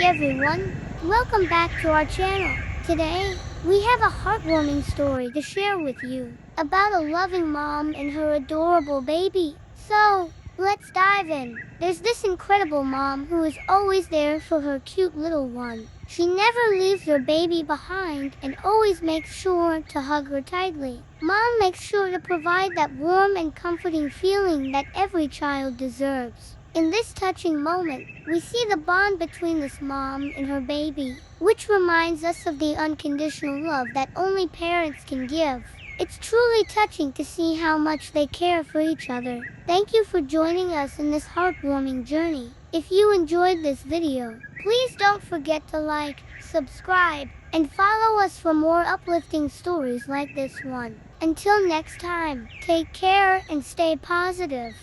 everyone, welcome back to our channel. Today, we have a heartwarming story to share with you about a loving mom and her adorable baby. So, let's dive in. There's this incredible mom who is always there for her cute little one. She never leaves her baby behind and always makes sure to hug her tightly. Mom makes sure to provide that warm and comforting feeling that every child deserves. In this touching moment, we see the bond between this mom and her baby, which reminds us of the unconditional love that only parents can give. It's truly touching to see how much they care for each other. Thank you for joining us in this heartwarming journey. If you enjoyed this video, please don't forget to like, subscribe, and follow us for more uplifting stories like this one. Until next time, take care and stay positive.